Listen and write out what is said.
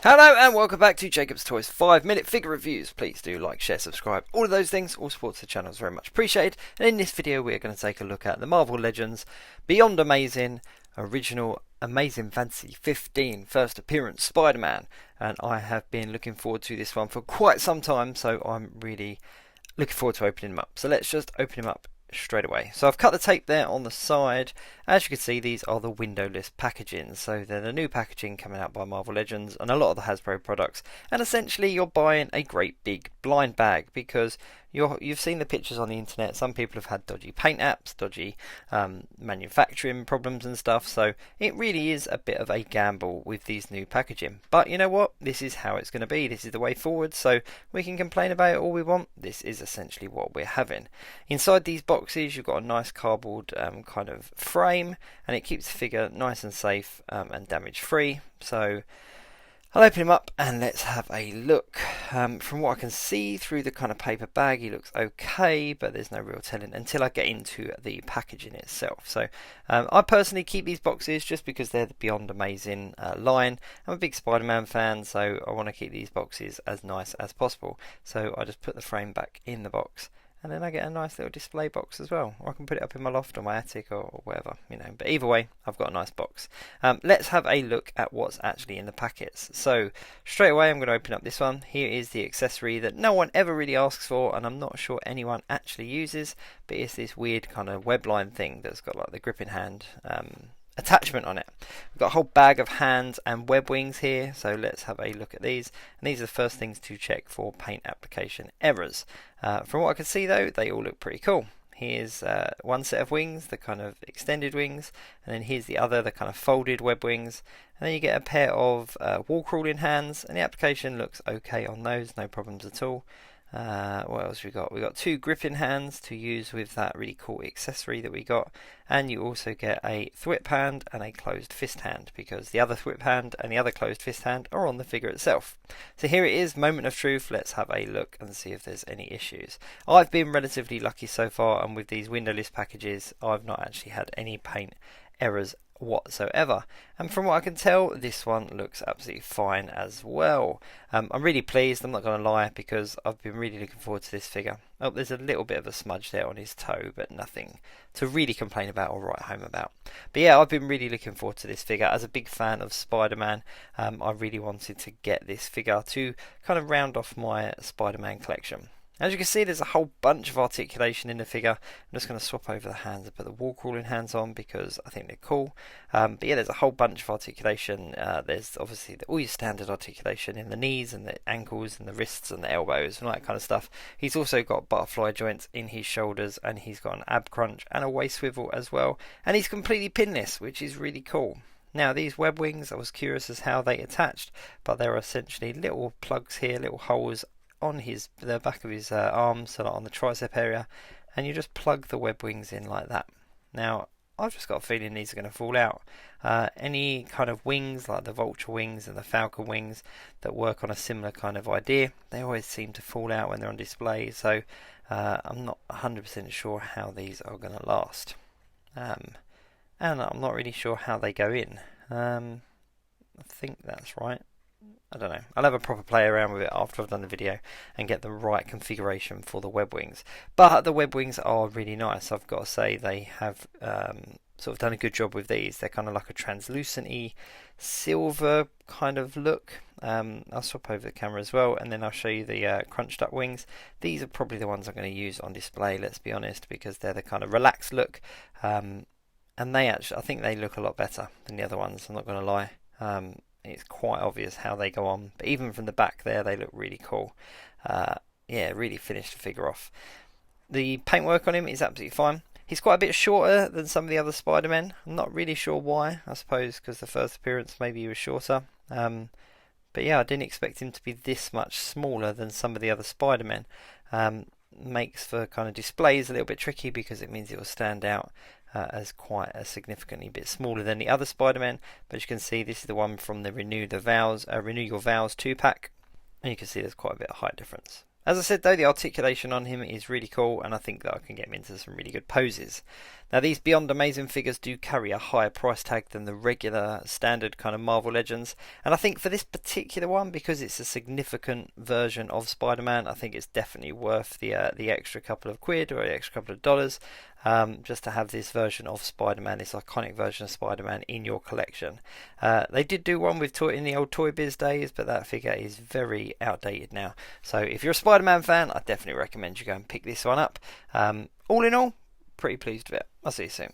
Hello and welcome back to Jacob's Toys 5-minute figure reviews. Please do like, share, subscribe, all of those things. All support to the channel is very much appreciated. And in this video we're going to take a look at the Marvel Legends Beyond Amazing Original Amazing Fantasy 15 First Appearance Spider-Man. And I have been looking forward to this one for quite some time, so I'm really looking forward to opening him up. So let's just open him up straight away. So I've cut the tape there on the side. As you can see, these are the windowless packaging, so they're the new packaging coming out by Marvel Legends and a lot of the Hasbro products, and essentially you're buying a great big blind bag because you've seen the pictures on the internet. Some people have had dodgy paint apps, dodgy manufacturing problems and stuff, so it really is a bit of a gamble with these new packaging. But you know what, this is how it's going to be, this is the way forward, so we can complain about it all we want. This is essentially what we're having. Inside these boxes you've got a nice cardboard kind of frame, and it keeps the figure nice and safe and damage free. So I'll open him up and let's have a look. From what I can see through the kind of paper bag, he looks okay, but there's no real telling until I get into the packaging itself. So I personally keep these boxes just because they're the Beyond Amazing line. I'm a big Spider-Man fan, so I want to keep these boxes as nice as possible. So I just put the frame back in the box, and then I get a nice little display box as well, or I can put it up in my loft or my attic or wherever, you know. But either way, I've got a nice box. Let's have a look at what's actually in the packets. So straight away I'm going to open up this one. Here is the accessory that no one ever really asks for, and I'm not sure anyone actually uses, but it's this weird kind of webline thing that's got like the gripping hand attachment on it. We've got a whole bag of hands and web wings here, so let's have a look at these. And these are the first things to check for paint application errors. From what I can see though, they all look pretty cool. Here's one set of wings, the kind of extended wings, and then here's the other, the kind of folded web wings, and then you get a pair of wall crawling hands, and the application looks okay on those, no problems at all. What else we got? We got two gripping hands to use with that really cool accessory that we got, and you also get a thwip hand and a closed fist hand, because the other thwip hand and the other closed fist hand are on the figure itself. So here it is, moment of truth. Let's have a look and see if there's any issues. I've been relatively lucky so far, and with these windowless packages I've not actually had any paint errors whatsoever, and from what I can tell this one looks absolutely fine as well. I'm really pleased, I'm not going to lie, because I've been really looking forward to this figure. Oh, there's a little bit of a smudge there on his toe, but nothing to really complain about or write home about. But yeah, I've been really looking forward to this figure. As a big fan of Spider-Man, I really wanted to get this figure to kind of round off my Spider-Man collection. As you can see, there's a whole bunch of articulation in the figure. I'm just going to swap over the hands and put the wall crawling hands on because I think they're cool. But yeah, there's a whole bunch of articulation. There's obviously all your standard articulation in the knees and the ankles and the wrists and the elbows and all that kind of stuff. He's also got butterfly joints in his shoulders, and he's got an ab crunch and a waist swivel as well. And he's completely pinless, which is really cool. Now these web wings, I was curious as how they attached, but they're essentially little plugs here, little holes on the back of his arms, so like on the tricep area, and you just plug the web wings in like that. Now I've just got a feeling these are going to fall out. Any kind of wings like the vulture wings and the falcon wings that work on a similar kind of idea, they always seem to fall out when they're on display, so I'm not 100% sure how these are going to last, and I'm not really sure how they go in. I think that's right. I don't know. I'll have a proper play around with it after I've done the video and get the right configuration for the web wings. But the web wings are really nice. I've got to say they have sort of done a good job with these. They're kind of like a translucent-y silver kind of look. I'll swap over the camera as well, and then I'll show you the crunched up wings. These are probably the ones I'm going to use on display, let's be honest, because they're the kind of relaxed look. And they actually, I think they look a lot better than the other ones, I'm not going to lie. It's quite obvious how they go on, but even from the back there they look really cool. Yeah, really finished the figure off. The paintwork on him is absolutely fine. He's quite a bit shorter than some of the other Spider-Men. I'm not really sure why. I suppose because the first appearance maybe he was shorter. But yeah, I didn't expect him to be this much smaller than some of the other Spider-Men. Makes for kind of displays a little bit tricky because it means it will stand out as quite a significantly bit smaller than the other Spider-Man. But you can see this is the one from the Renew Your Vows 2-pack, and you can see there's quite a bit of height difference. As I said though, the articulation on him is really cool, and I think that I can get him into some really good poses. Now these Beyond Amazing figures do carry a higher price tag than the regular standard kind of Marvel Legends, and I think for this particular one, because it's a significant version of Spider-Man, I think it's definitely worth the extra couple of quid or the extra couple of dollars, just to have this version of Spider-Man, this iconic version of Spider-Man in your collection. They did do one with in the old Toy Biz days, but that figure is very outdated now. So if you're a Spider-Man fan, I definitely recommend you go and pick this one up. All in all, pretty pleased with it. I'll see you soon.